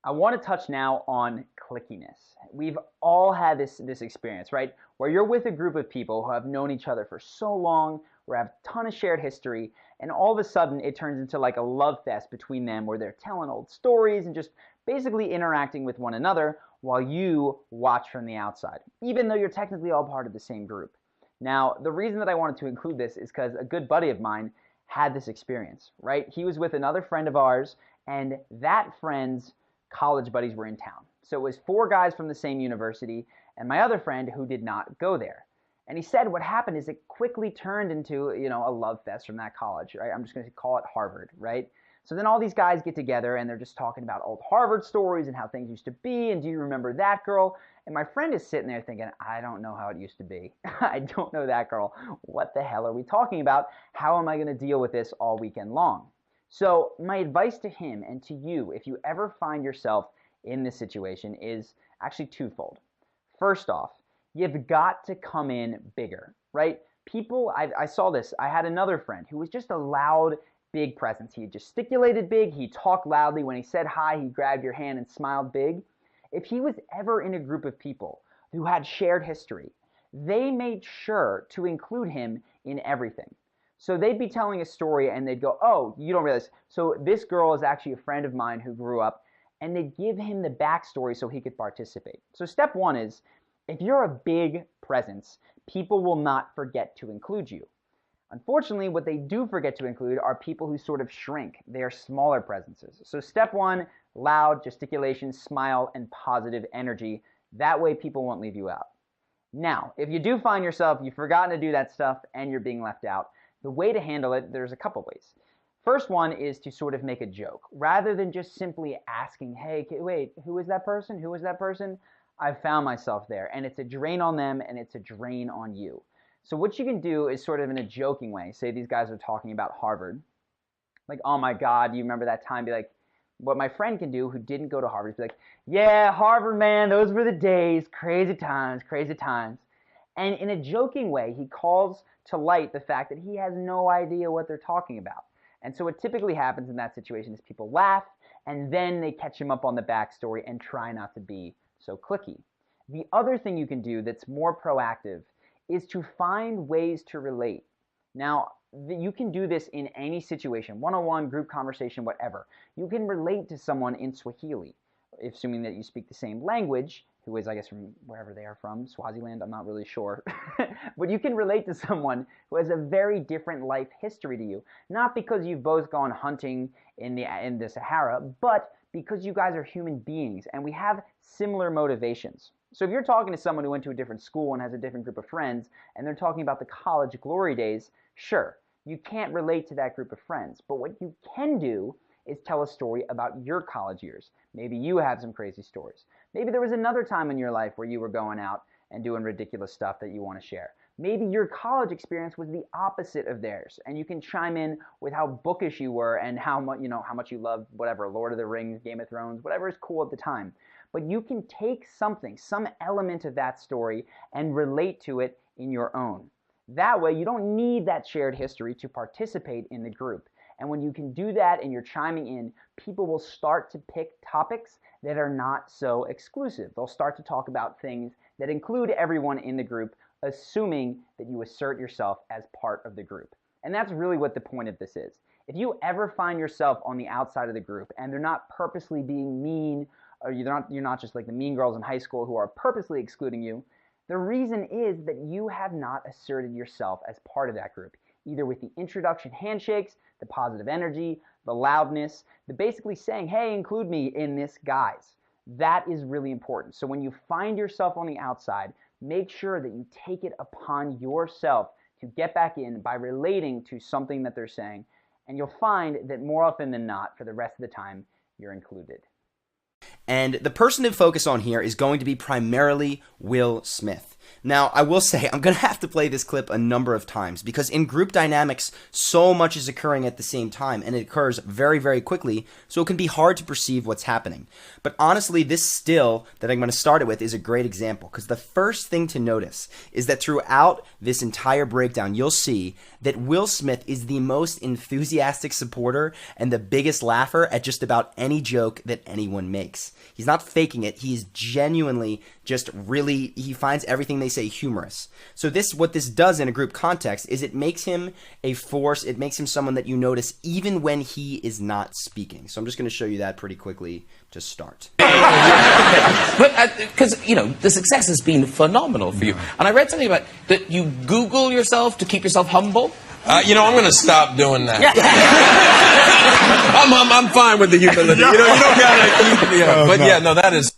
I want to touch now on clickiness. We've all had this experience, right? Where you're with a group of people who have known each other for so long, or have a ton of shared history, and all of a sudden it turns into like a love fest between them where they're telling old stories and just basically interacting with one another while you watch from the outside, even though you're technically all part of the same group. Now, the reason that I wanted to include this is because a good buddy of mine had this experience, right? He was with another friend of ours, and that friend's college buddies were in town. So it was 4 guys from the same university and my other friend who did not go there. And he said what happened is it quickly turned into, a love fest from that college, right? I'm just going to call it Harvard, right? So then all these guys get together and they're just talking about old Harvard stories and how things used to be, and do you remember that girl? And my friend is sitting there thinking, I don't know how it used to be. I don't know that girl. What the hell are we talking about? How am I going to deal with this all weekend long? So my advice to him and to you, if you ever find yourself in this situation, is actually twofold. First off, you've got to come in bigger, right? People, I saw this. I had another friend who was just a loud, big presence. He gesticulated big. He talked loudly. When he said hi, he grabbed your hand and smiled big. If he was ever in a group of people who had shared history, they made sure to include him in everything. So they'd be telling a story and they'd go, oh, you don't realize. So this girl is actually a friend of mine who grew up, and they'd give him the backstory so he could participate. So step one is, if you're a big presence, people will not forget to include you. Unfortunately, what they do forget to include are people who sort of shrink. They are smaller presences. So step one, loud, gesticulation, smile, and positive energy. That way people won't leave you out. Now, if you do find yourself, you've forgotten to do that stuff and you're being left out, the way to handle it, there's a couple ways. First one is to sort of make a joke. Rather than just simply asking, hey, wait, who is that person? Who is that person? I've found myself there. And it's a drain on them and it's a drain on you. So what you can do is sort of in a joking way, say these guys are talking about Harvard. Like, oh my God, you remember that time? Be like, what my friend can do who didn't go to Harvard is be like, yeah, Harvard, man, those were the days, crazy times, crazy times. And in a joking way, he calls to light the fact that he has no idea what they're talking about. And so what typically happens in that situation is people laugh, and then they catch him up on the backstory and try not to be so cliquey. The other thing you can do that's more proactive is to find ways to relate. Now, you can do this in any situation, one-on-one, group conversation, whatever. You can relate to someone in Swahili, assuming that you speak the same language, who is, I guess, from wherever they are from, Swaziland, I'm not really sure. But you can relate to someone who has a very different life history to you, not because you've both gone hunting in the Sahara, but because you guys are human beings and we have similar motivations. So if you're talking to someone who went to a different school and has a different group of friends, and they're talking about the college glory days, sure, you can't relate to that group of friends. But what you can do is tell a story about your college years. Maybe you have some crazy stories. Maybe there was another time in your life where you were going out and doing ridiculous stuff that you want to share. Maybe your college experience was the opposite of theirs, and you can chime in with how bookish you were and how much you loved whatever, Lord of the Rings, Game of Thrones, whatever is cool at the time. But you can take something, some element of that story, and relate to it in your own. That way, you don't need that shared history to participate in the group. And when you can do that and you're chiming in, people will start to pick topics that are not so exclusive. They'll start to talk about things that include everyone in the group, assuming that you assert yourself as part of the group. And that's really what the point of this is. If you ever find yourself on the outside of the group and they're not purposely being mean, or you're not just like the mean girls in high school who are purposely excluding you, the reason is that you have not asserted yourself as part of that group, either with the introduction handshakes, the positive energy, the loudness, the basically saying, hey, include me in this, guys. That is really important. So when you find yourself on the outside, make sure that you take it upon yourself to get back in by relating to something that they're saying, and you'll find that more often than not, for the rest of the time, you're included. And the person to focus on here is going to be primarily Will Smith. Now, I will say, I'm going to have to play this clip a number of times because in group dynamics, so much is occurring at the same time, and it occurs very, very quickly, so it can be hard to perceive what's happening. But honestly, this still that I'm going to start it with is a great example, because the first thing to notice is that throughout this entire breakdown, you'll see that Will Smith is the most enthusiastic supporter and the biggest laugher at just about any joke that anyone makes. He's not faking it. He is genuinely just really, he finds everything they say humorous. So what this does in a group context is it makes him a force. It makes him someone that you notice even when he is not speaking. So I'm just going to show you that pretty quickly to start. But because, the success has been phenomenal for you. And I read something about that you Google yourself to keep yourself humble. You know, I'm going to stop doing that. I'm fine with the humility. You know, you don't got to keep me up. But yeah, no, that is...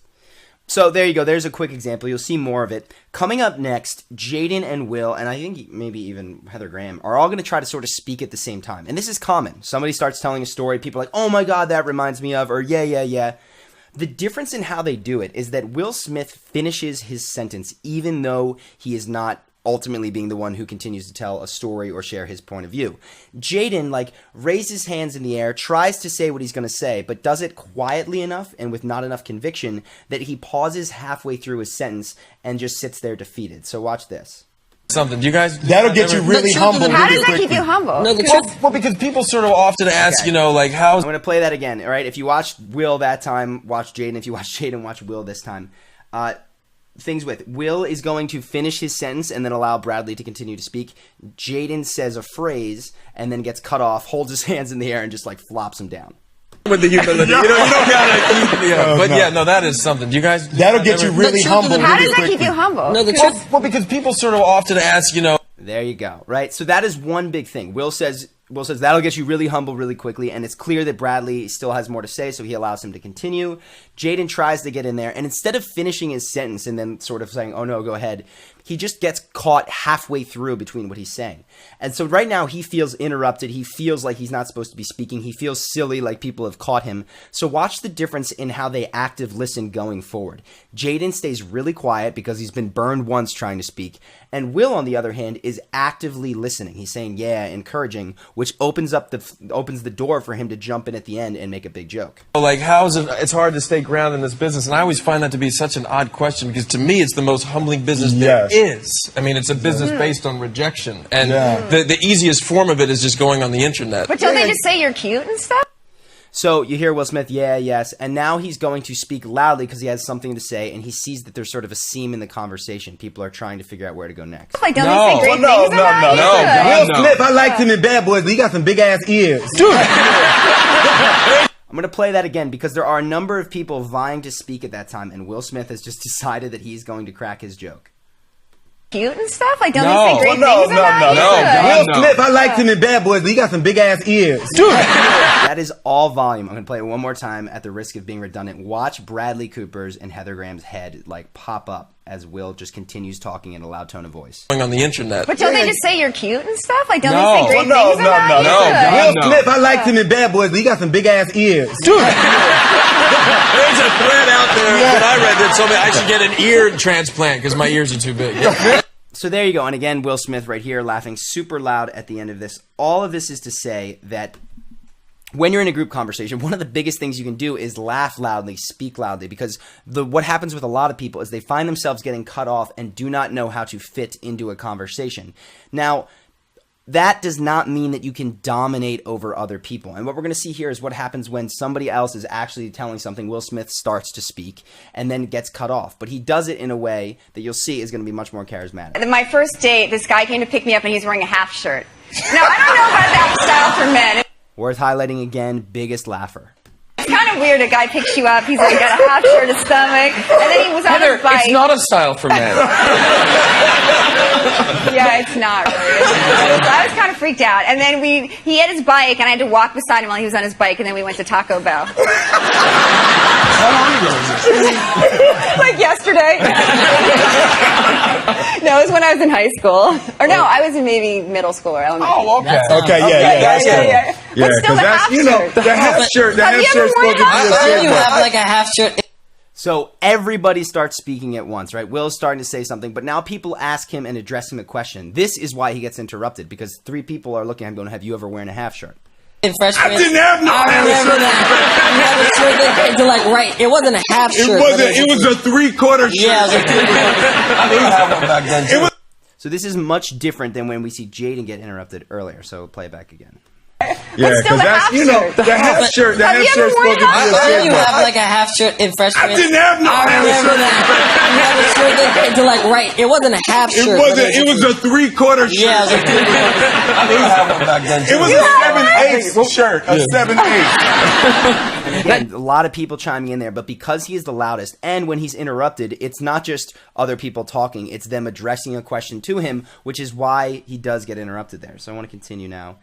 So there you go. There's a quick example. You'll see more of it. Coming up next, Jaden and Will, and I think maybe even Heather Graham, are all going to try to sort of speak at the same time. And this is common. Somebody starts telling a story. People are like, oh my God, that reminds me of, or yeah. The difference in how they do it is that Will Smith finishes his sentence even though he is not ultimately being the one who continues to tell a story or share his point of view. Jaden, like, raises his hands in the air, tries to say what he's going to say, but does it quietly enough and with not enough conviction that he pauses halfway through his sentence and just sits there defeated. So watch this. Something. You guys... That'll get you really humble. How does that keep you humble? No, well, because people sort of often ask, you know, like, how... I'm going to play that again, all right? If you watched Will that time, watch Jaden. If you watch Jaden, watch Will this time. Things with Will is going to finish his sentence and then allow Bradley to continue to speak. Jaden says a phrase and then gets cut off, holds his hands in the air, and just, like, flops him down. With the humility. You know, you don't got to keep me up. But yeah, no, that is something. You guys... That'll get you really humble. How does that keep you humble? No, well, because people sort of often ask, you know... There you go, right? So that is one big thing. Will says that'll get you really humble really quickly, and it's clear that Bradley still has more to say, so he allows him to continue. Jaden tries to get in there, and instead of finishing his sentence and then sort of saying, oh no, go ahead, he just gets caught halfway through between what he's saying. And so right now he feels interrupted. He feels like he's not supposed to be speaking. He feels silly, like people have caught him. So watch the difference in how they active listen going forward. Jaden stays really quiet because he's been burned once trying to speak. And Will, on the other hand, is actively listening. He's saying, yeah, encouraging, which opens the door for him to jump in at the end and make a big joke. Like, how is it? It's hard to stay grounded in this business, and I always find that to be such an odd question because to me, it's the most humbling business there is. I mean, it's a business based on rejection, and the easiest form of it is just going on the internet. But don't they just say you're cute and stuff? So you hear Will Smith, yeah, yes, and now he's going to speak loudly because he has something to say, and he sees that there's sort of a seam in the conversation. People are trying to figure out where to go next. Like, don't they say great things about you? Will Smith, I liked him in Bad Boys, but he got some big ass ears. Dude. I'm going to play that again because there are a number of people vying to speak at that time, and Will Smith has just decided that he's going to crack his joke. Cute and stuff? Like, don't they say great things about you? Will Smith, I liked him in Bad Boys, but he got some big ass ears. Dude. That is all volume. I'm going to play it one more time at the risk of being redundant. Watch Bradley Cooper's and Heather Graham's head, like, pop up as Will just continues talking in a loud tone of voice. Going on the internet. But don't they just say you're cute and stuff? Like, don't they say great things about you? Will Smith, I liked him in Bad Boys, but he got some big ass ears. Dude. There's a thread out there that I read that told me I should get an ear transplant because my ears are too big. So there you go. And again, Will Smith right here laughing super loud at the end of this. All of this is to say that when you're in a group conversation, one of the biggest things you can do is laugh loudly, speak loudly, because what happens with a lot of people is they find themselves getting cut off and do not know how to fit into a conversation. Now, that does not mean that you can dominate over other people. And what we're going to see here is what happens when somebody else is actually telling something. Will Smith starts to speak and then gets cut off. But he does it in a way that you'll see is going to be much more charismatic. My first date, this guy came to pick me up and he's wearing a half shirt. Now, I don't know about that style for men. Worth highlighting again, biggest laugher. It's kind of weird. A guy picks you up. He's like got a half shirt, a stomach, and then he was on his bike. It's not a style for men. Yeah, it's not really. So I was kind of freaked out. And then he had his bike, and I had to walk beside him while he was on his bike, and then we went to Taco Bell. How long ago was this? Like yesterday. No, it was when I was in high school. Or no, I was in maybe middle school or elementary. Oh, okay. Yeah. But still, the half shirt. The half shirt. The half shirt's supposed to be a You have like a half shirt. So everybody starts speaking at once, right? Will's starting to say something, but now people ask him and address him a question. This is why he gets interrupted, because 3 people are looking at him going, have you ever worn a half shirt? In freshman, I didn't have no I remember that. You like, right, it wasn't a half shirt. It was a 3/4 shirt. Yeah, it was a 3/4. I didn't have one back then, too. So this is much different than when we see Jaden get interrupted earlier. So play it back again. Yeah, still the half you know, shirt. the half shirt. The Have half you ever shirt's worn supposed to a be a half Didn't you symbol. have like a half shirt in freshman? I didn't have no I half remember shirt. that. You had a shirt that to like right. It wasn't a half It shirt. wasn't. It was a 3/4 shirt. Yeah, it was a 3/4. I didn't have one back then. It was a 7/8 shirt. A 7/8. And again, a lot of people chiming in there, but because he is the loudest, and when he's interrupted, it's not just other people talking, it's them addressing a question to him, which is why he does get interrupted there. So I want to continue now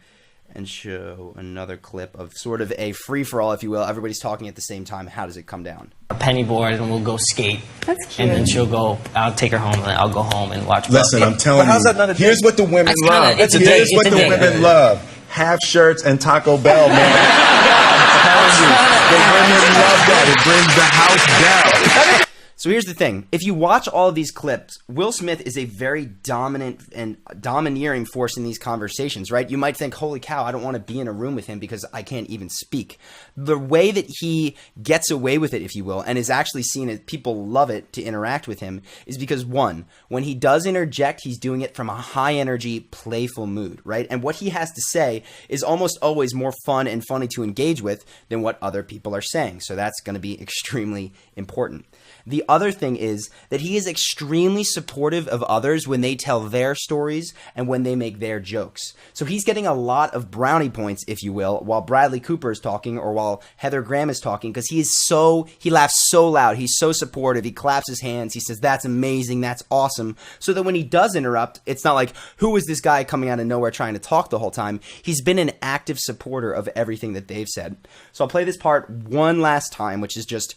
and show another clip of sort of a free-for-all, if you will. Everybody's talking at the same time. How does it come down? A penny board and we'll go skate. That's cute. And then she'll go, I'll take her home and then I'll go home and watch. Listen, I'm telling But how's you. that not a Here's date? what the women That's love. kinda- it's a date. Here's what It's the a date. women love. Half shirts and Taco Bell, man. I'm telling you. The women love that. It brings the house down. So here's the thing. If you watch all of these clips, Will Smith is a very dominant and domineering force in these conversations, right? You might think, holy cow, I don't want to be in a room with him because I can't even speak. The way that he gets away with it, if you will, and is actually seen as people love it to interact with him is because, one, when he does interject, he's doing it from a high energy, playful mood, right? And what he has to say is almost always more fun and funny to engage with than what other people are saying. So that's going to be extremely important. The other thing is that he is extremely supportive of others when they tell their stories and when they make their jokes. So he's getting a lot of brownie points, if you will, while Bradley Cooper is talking or while Heather Graham is talking, because he laughs so loud. He's so supportive. He claps his hands. He says, that's amazing. That's awesome. So that when he does interrupt, it's not like, who is this guy coming out of nowhere trying to talk the whole time? He's been an active supporter of everything that they've said. So I'll play this part one last time, which is just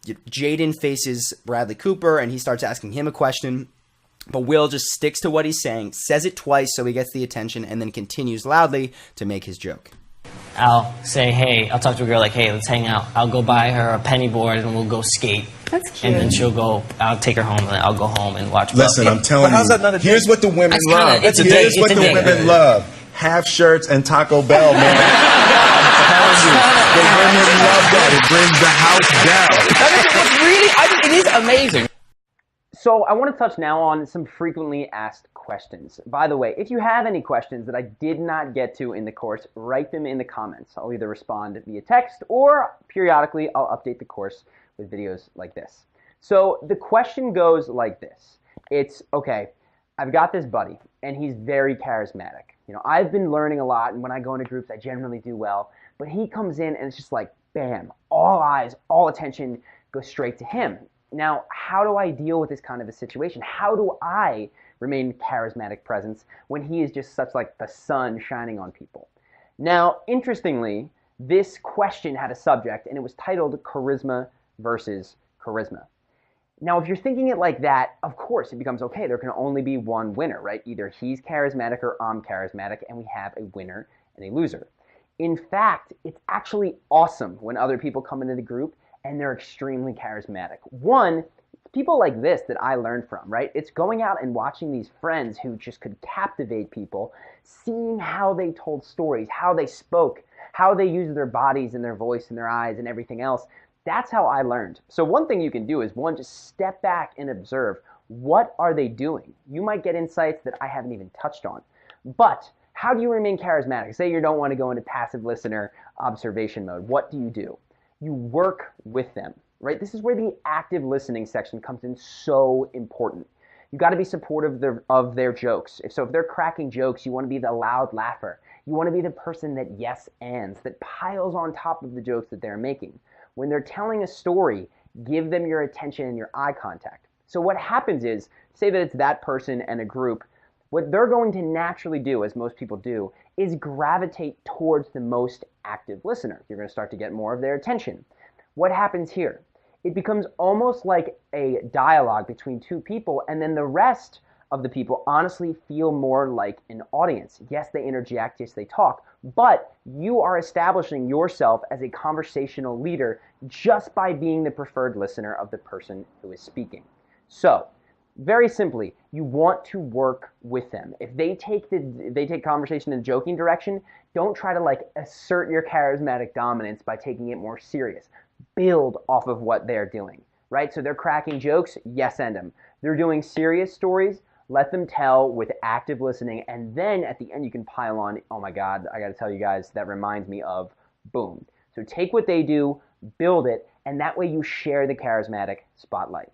Jaden faces Bradley Cooper and he starts asking him a question, but Will just sticks to what he's saying, says it twice so he gets the attention, and then continues loudly to make his joke. I'll say, hey, I'll talk to a girl like, hey, let's hang out. I'll go buy her a penny board and we'll go skate. That's cute. And then she'll go, I'll take her home and then I'll go home and watch. Listen, I'm telling But how's you. that not a date? Here's what the women That's love. kinda- it's a Here's date. what It's the a date. women love. Half shirts and Taco Bell, man. I'm telling you. The women love that. It brings the house down. It is amazing. So I want to touch now on some frequently asked questions. By the way, if you have any questions that I did not get to in the course, write them in the comments. I'll either respond via text or periodically I'll update the course with videos like this. So the question goes like this. It's, okay, I've got this buddy and he's very charismatic. You know, I've been learning a lot, and when I go into groups, I generally do well, but he comes in and it's just like, bam, all eyes, all attention goes straight to him. Now, how do I deal with this kind of a situation? How do I remain charismatic presence when he is just such like the sun shining on people? Now, interestingly, this question had a subject and it was titled Charisma versus Charisma. Now, if you're thinking it like that, of course it becomes okay, there can only be one winner, right? Either he's charismatic or I'm charismatic, and we have a winner and a loser. In fact, it's actually awesome when other people come into the group and they're extremely charismatic. One, people like this that I learned from, right? It's going out and watching these friends who just could captivate people, seeing how they told stories, how they spoke, how they used their bodies and their voice and their eyes and everything else. That's how I learned. So one thing you can do is, one, just step back and observe. What are they doing? You might get insights that I haven't even touched on. But how do you remain charismatic? Say you don't want to go into passive listener observation mode. What do? You work with them, right? This is where the active listening section comes in so important. You got to be supportive of their jokes. If they're cracking jokes, you want to be the loud laugher. You want to be the person that yes ands, that piles on top of the jokes that they're making. When they're telling a story, give them your attention and your eye contact. So what happens is, say that it's that person and a group, what they're going to naturally do, as most people do, is gravitate towards the most active listener. You're going to start to get more of their attention. What happens here? It becomes almost like a dialogue between two people, and then the rest of the people honestly feel more like an audience. Yes, they interject, yes, they talk, but you are establishing yourself as a conversational leader just by being the preferred listener of the person who is speaking. So, very simply, you want to work with them. If they take conversation in a joking direction, don't try to like assert your charismatic dominance by taking it more serious. Build off of what they're doing, right? So they're cracking jokes, yes, end them. They're doing serious stories, Let them tell with active listening, and then at the end you can pile on, oh my God, I gotta tell you guys, that reminds me of, boom. So take what they do, build it, and that way you share the charismatic spotlight.